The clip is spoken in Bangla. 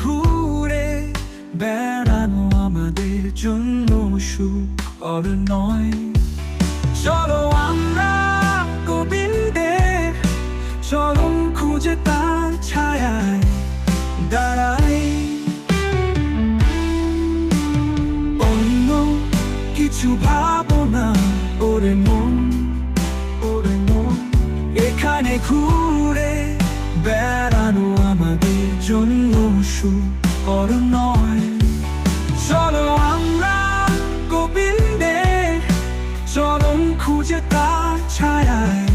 ঘুরে বেড়ানো আমাদের জন্য সুখকর নয়। চলো আমরা গোবিন্দের চরণ খুঁজে তার ছায়ায় দাঁড়াই। অন্য কিছু ভাবো না ওরে মন, ওরে মন। এখানে ঘুরে বেড়ানো আমাদের জন্য সুখকর নয়। চলো আমরা গোবিন্দের চরণ খুঁজে তার ছায়ায়